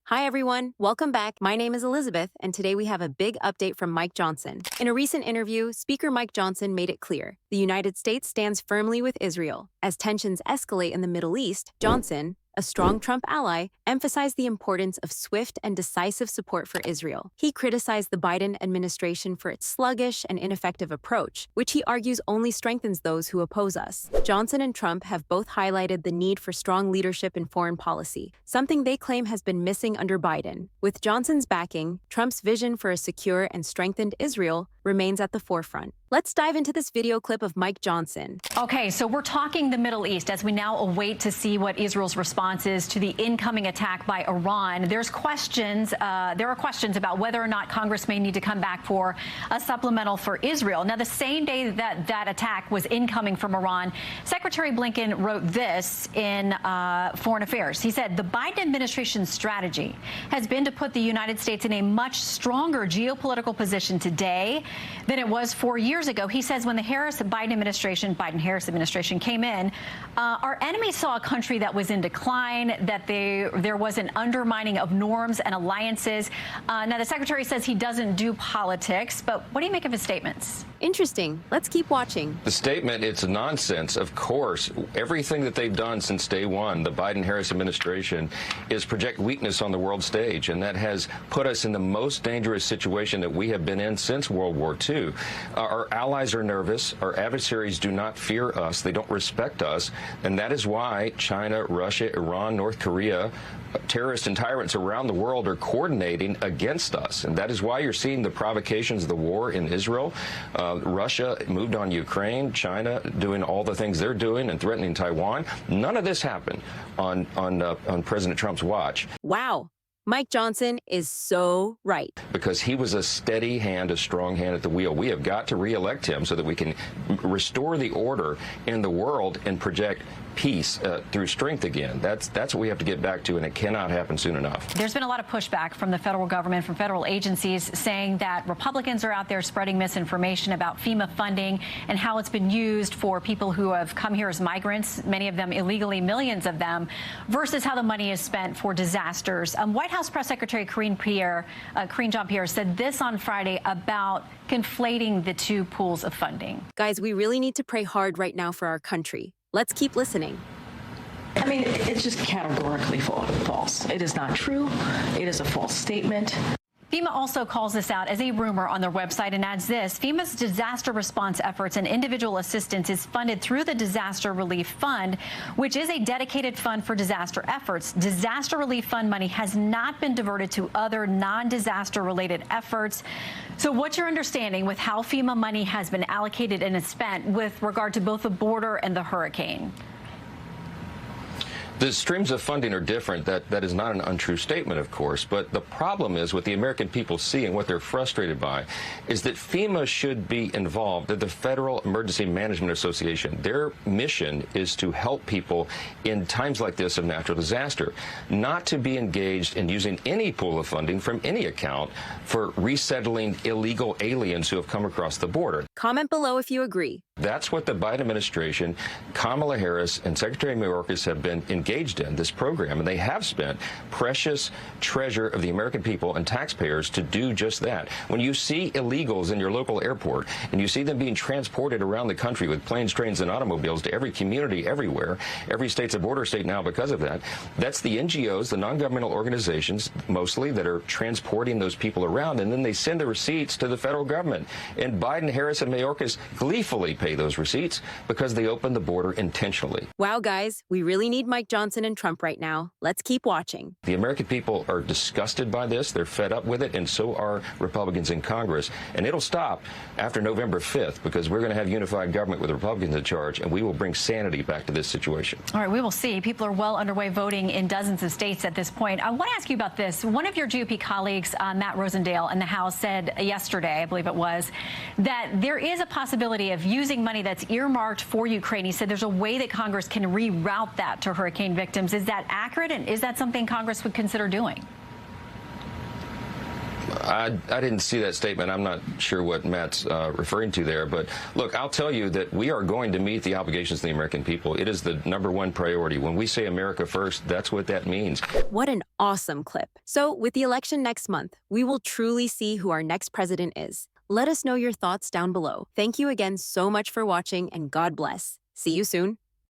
Hi, everyone. Welcome back. My name is Elizabeth, and today we have a big update from Mike Johnson. In a recent interview, Speaker Mike Johnson made it clear the United States stands firmly with Israel. As tensions escalate in the Middle East, Johnson, a strong Trump ally, emphasized the importance of swift and decisive support for Israel. He criticized the Biden administration for its sluggish and ineffective approach, which he argues only strengthens those who oppose us. Johnson and Trump have both highlighted the need for strong leadership in foreign policy, something they claim has been missing under Biden. With Johnson's backing, Trump's vision for a secure and strengthened Israel remains at the forefront. Let's dive into this video clip of Mike Johnson. Okay, so we're talking the Middle East as we now await to see what Israel's response is to the incoming attack by Iran. There are questions about whether or not Congress may need to come back for a supplemental for Israel. Now, the same day that that attack was incoming from Iran, Secretary Blinken wrote this in Foreign Affairs. He said, the Biden administration's strategy has been to put the United States in a much stronger geopolitical position today than it was 4 years ago. He says when the Biden-Harris administration came in, our enemies saw a country that was in decline, that there was an undermining of norms and alliances. Now, the secretary says he doesn't do politics, but what do you make of his statements? Interesting. Let's keep watching. The statement, it's nonsense. Of course, everything that they've done since day one, the Biden-Harris administration, is project weakness on the world stage, and that has put us in the most dangerous situation that we have been in since World War II. Our allies are nervous. Our adversaries do not fear us. They don't respect us, and that is why China, Russia, Iran, North Korea, terrorists and tyrants around the world are coordinating against us, and that is why you're seeing the provocations of the war in Israel. Russia moved on Ukraine, China doing all the things they're doing and threatening Taiwan. None of this happened on President Trump's watch. Wow. Mike Johnson is so right. Because he was a steady hand, a strong hand at the wheel. We have got to reelect him so that we can restore the order in the world and project peace through strength again. That's what we have to get back to, and it cannot happen soon enough. There's been a lot of pushback from the federal government, from federal agencies, saying that Republicans are out there spreading misinformation about FEMA funding and how it's been used for people who have come here as migrants, many of them illegally, millions of them, versus how the money is spent for disasters. White House Press Secretary Karine Jean-Pierre said this on Friday about conflating the two pools of funding. Guys, we really need to pray hard right now for our country. Let's keep listening. I mean, it's just categorically false. It is not true. It is a false statement. FEMA also calls this out as a rumor on their website and adds this: FEMA's disaster response efforts and individual assistance is funded through the Disaster Relief Fund, which is a dedicated fund for disaster efforts. Disaster Relief Fund money has not been diverted to other non-disaster related efforts. So what's your understanding with how FEMA money has been allocated and is spent with regard to both the border and the hurricane? The streams of funding are different. That is not an untrue statement, of course. But the problem is what the American people see and what they're frustrated by is that FEMA should be involved, that the Federal Emergency Management Association, their mission is to help people in times like this of natural disaster, not to be engaged in using any pool of funding from any account for resettling illegal aliens who have come across the border. Comment below if you agree. That's what the Biden administration, Kamala Harris, and Secretary Mayorkas have been engaged in, this program, and they have spent precious treasure of the American people and taxpayers to do just that. When you see illegals in your local airport and you see them being transported around the country with planes, trains, and automobiles to every community everywhere, every state's a border state now because of that, that's the NGOs, the non-governmental organizations, mostly, that are transporting those people around, and then they send the receipts to the federal government. And Biden, Harris, and Mayorkas gleefully pay those receipts because they opened the border intentionally. Wow, guys, we really need Mike Johnson and Trump right now. Let's keep watching. The American people are disgusted by this. They're fed up with it, and so are Republicans in Congress. And it'll stop after November 5th because we're going to have unified government with Republicans in charge, and we will bring sanity back to this situation. All right, we will see. People are well underway voting in dozens of states at this point. I want to ask you about this. One of your GOP colleagues, Matt Rosendale, in the House said yesterday, I believe it was, that there is a possibility of using money that's earmarked for Ukraine. He said there's a way that Congress can reroute that to hurricane victims. Is that accurate, and is that something Congress would consider doing? I didn't see that statement. I'm not sure what Matt's referring to there. But look, I'll tell you that we are going to meet the obligations of the American people. It is the #1 priority. When we say America first, that's what that means. What an awesome clip. So, with the election next month, we will truly see who our next president is. Let us know your thoughts down below. Thank you again so much for watching, and God bless. See you soon.